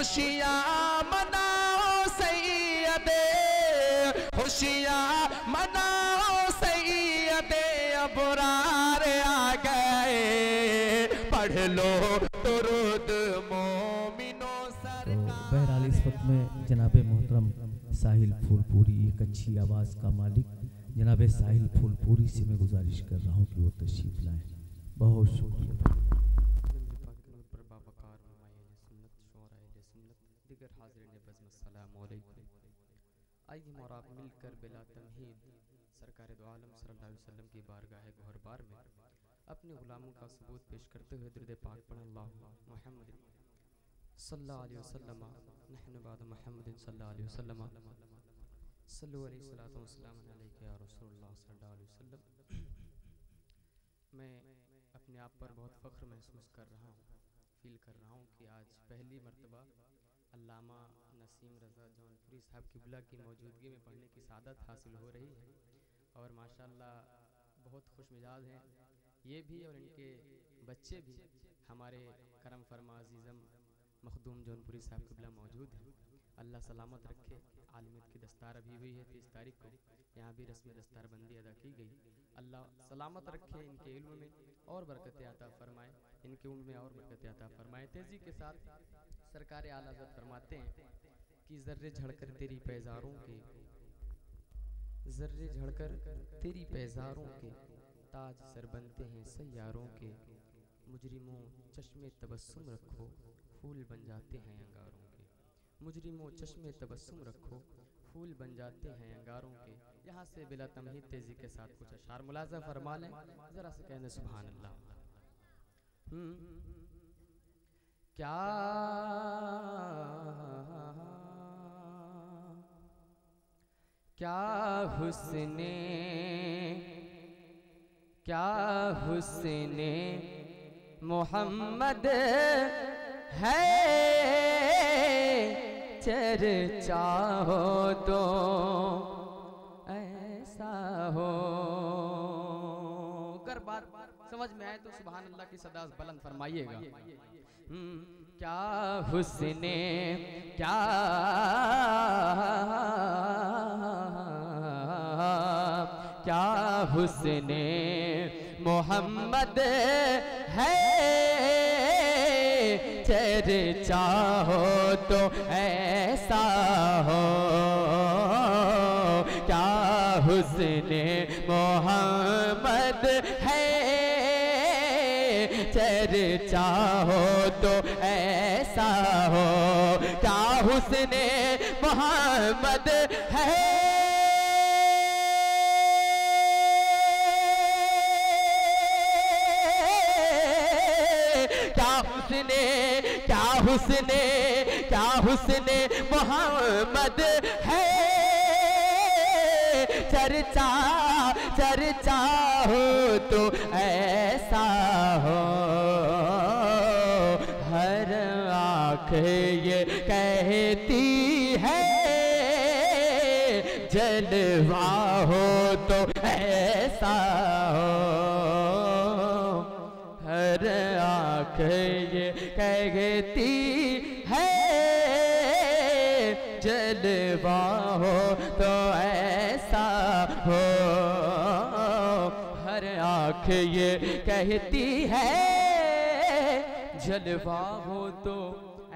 खुशियाँ मनाओ सैयदे, खुशियाँ मनाओ सैयदे, अबरार आ गए, पढ़ लो दुरूद मोमिनो सरकार। बहरहाल इस वक्त में जनाब मोहतरम साहिल फूलपुरी, एक अच्छी आवाज़ का मालिक जनाब साहिल फूलपुरी से मैं गुजारिश कर रहा हूँ कि वो तशरीफ लाएं। बहुत शुक्रिया। आइए और आप मिलकर बिला तमहीद सरकार दो आलम सल्लल्लाहु अलैहि वसल्लम की बारगाह गोहरबार में अपने गुलामों का सबूत पेश करते हुए दुरूद पाक पढ़ें। अल्लाहुम्मा मुहम्मद सल्लल्लाहु अलैहि वसल्लम नहनु बाद मुहम्मद सल्लल्लाहु अलैहि वसल्लम सल्लु अलैहि सलातो व सलाम अलैका या रसूलुल्लाह सल्लल्लाहु अलैहि वसल्लम। मैं अपने आप पर बहुत फ़ख्र महसूस कर रहा हूँ, फील कर रहा हूँ कि आज पहली मर्तबा अल्लामा नसीम रज़ा जौनपुरी साहब किबला की मौजूदगी में पढ़ने की सादत हासिल हो रही है और माशाल्लाह बहुत खुश मिजाज हैं ये भी और इनके बच्चे भी। हमारे करम फरमा अज़ीज़म मखदूम जौनपुरी साहब किबला मौजूद हैं, अल्लाह सलामत रखे। आलमियत की दस्तार अभी हुई है 30 तारीख को, यहाँ भी रस्म दस्तारबंदी अदा की गई। अल्लाह सलामत रखे, इनके इल्म में और बरकत अता फरमाए, इनके उम्र में और बरकत अता फरमाए। तेज़ी के साथ सरकार आला हज़रत फरमाते हैं कि ज़र्रे झड़कर तेरी पैज़ारों के, ज़र्रे झड़कर तेरी पैज़ारों के, ताज सर बनते हैं सैयारों के। मुजरिमों चश्मे तबस्सुम रखो, फूल बन जाते हैं अंगारों के। मुजरिमों चश्मे तबस्सुम रखो, फूल बन जाते हैं अंगारों के। यहाँ से बिला तमहीद तेज़ी के साथ कुछ अशार मुलाज़ा फरमा लें, ज़रा से कहने सुभान अल्लाह। क्या क्या हुस्ने, क्या हुस्ने मोहम्मद है, चर्चा हो तो ऐसा हो। अगर बात समझ में आए तो सुभान अल्लाह की सदा बुलंद फरमाइएगा। क्या हुस्ने, क्या क्या हुस्ने मोहम्मद है, चर्चा हो तो ऐसा हो। क्या हुस्ने मोहम्मद है, चर्चा हो तो ऐसा हो। क्या हुस्ने मोहम्मद है, क्या हुस्ने, क्या हुस्ने मोहम्मद है, चर्चा चर्चा हो तो ऐसा हो। हर आँख ये कहती है, जलवा हो तो ऐसा हो। हर आँख ये कहती है, जलवा हो तो ऐसा हो। हर आँख ये कहती है, जलवा हो तो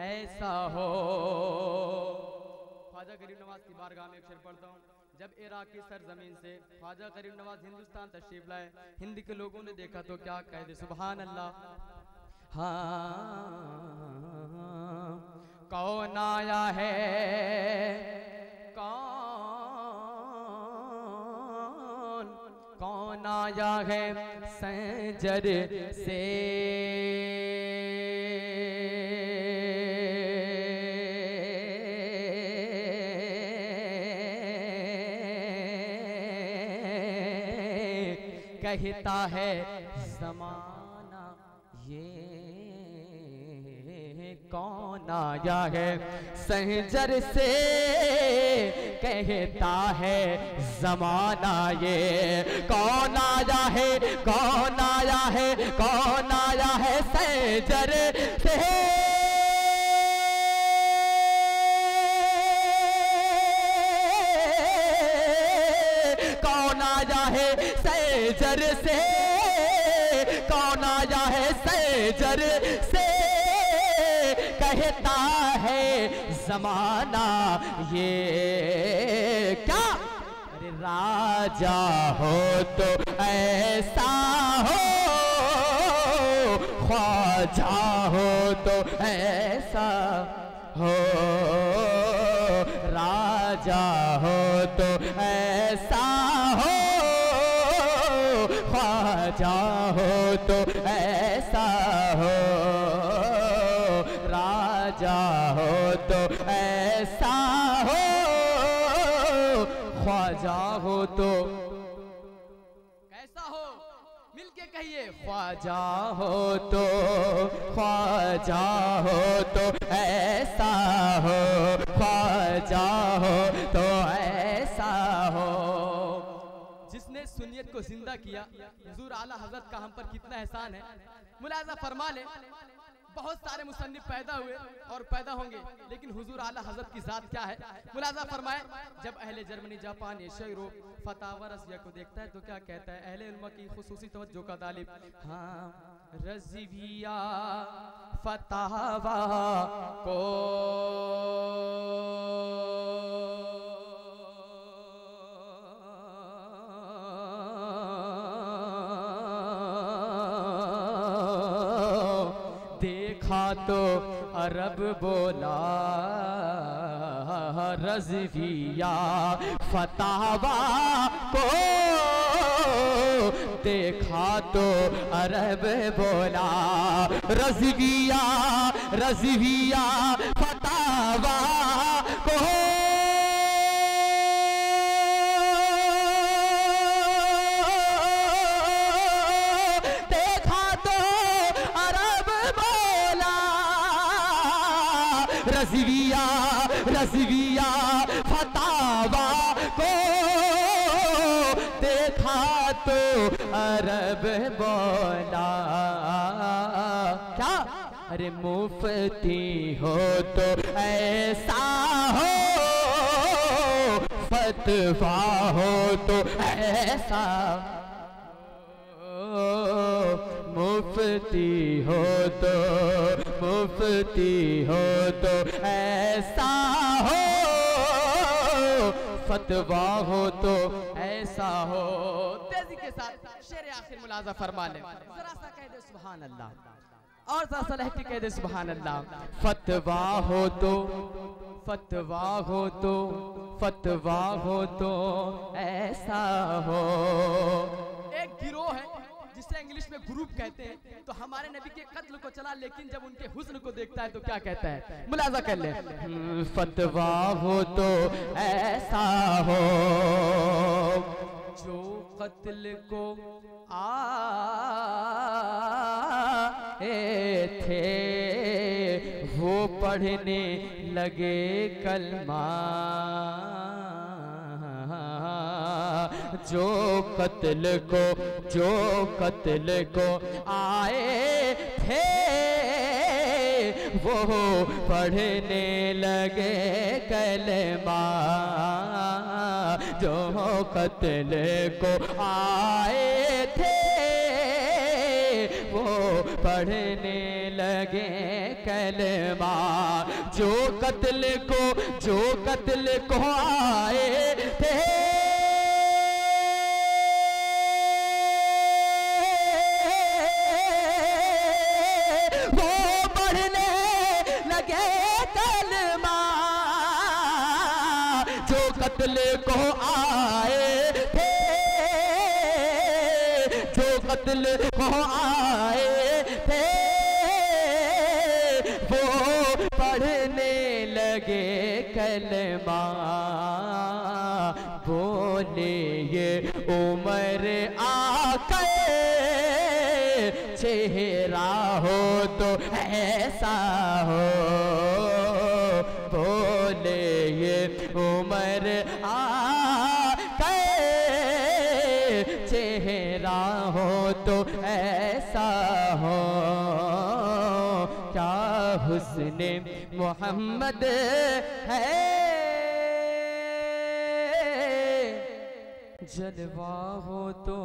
ऐसा हो। ख्वाजा गरीब नवाज की बारगाह में एक शेर पढ़ता हूँ। जब इराक की सरजमीन से ख्वाजा गरीब नवाज हिंदुस्तान तशरीफ लाए, हिंद के लोगों ने देखा तो क्या कह दे सुभान अल्लाह। हाँ, कौन आया है, कौन आया है संजर से, कहता है ज़माना ये कौन आया है संजर से, कहता है ज़माना ये कौन आया है, कौन आया है, कौन आया है संजर से। आया है सैजर से, कौन आया है सैजर से, कहता है जमाना ये क्या, अरे राजा हो तो ऐसा हो, ख्वाजा हो तो ऐसा हो, राजा हो तो ऐसा हो, ख्वाजा हो तो ऐसा हो, राजा हो तो ऐसा हो, ख्वाजा हो तो कैसा हो, मिलके कहिए, ख्वाजा हो तो, ख्वाजा हो तो ऐसा हो, ख्वाजा हो तो ऐसा हो। जिसने सुन्नियत को जिंदा किया, हुजूर आला हजरत का हम पर कितना एहसान है। मुलाजा फरमा ले, बहुत सारे मुसन्निफ पैदा हुए और पैदा होंगे, लेकिन हुजूर आला हजरत की जात क्या है। मुलाजा फरमाए, जब अहले Germany, Japan, Asia, Europe फतावा Razia को देखता है तो क्या कहता है, अहले उल्मा की खुसूसी तवज्जो का तालिब, हाँ रज़िया फतावा को देखा तो अरब बोला, रज़िया फतावा को देखा तो अरब बोला, रज़िया रज़िया फतावा को रज़िया रज़िया फतावा को देखा तो अरब बोला, क्या, अरे मुफ्ती हो तो ऐसा हो, फतवा हो तो ऐसा, मुफ्ती हो तो, मुफ्ती हो तो ऐसा हो, फतवा हो तो ऐसा हो। तेजी के साथ शेर आखिर मुलाजा फरमा ले, जरा सा कह दे सुभान अल्लाह, और जरा सा लहके कह दे सुभान अल्लाह। फतवा हो तो, फतवा हो तो, फतवा हो तो ऐसा हो। एक गिरोह है जिसे इंग्लिश में ग्रुप कहते हैं, तो हमारे नबी के कत्ल को चला, लेकिन जब उनके हुस्न को देखता है तो क्या कहता है, मुलाजा कर ले, फतवा हो तो ऐसा हो, जो कत्ल को आए थे वो पढ़ने लगे कलमा, जो कत्ल को आए थे वो पढ़ने लगे कलमा, जो कत्ल को आए थे वो पढ़ने लगे कलमा, जो कत्ल को आए थे कत्ल को आए थे, जो कत्ल को आए थे वो पढ़ने लगे कलमा, बोले ये उमर आकर चेहरा हो तो ऐसा हो, बोले ये उमर आकर चेहरा हो तो ऐसा हो, क्या हुस्ने मोहम्मद है जलवा हो तो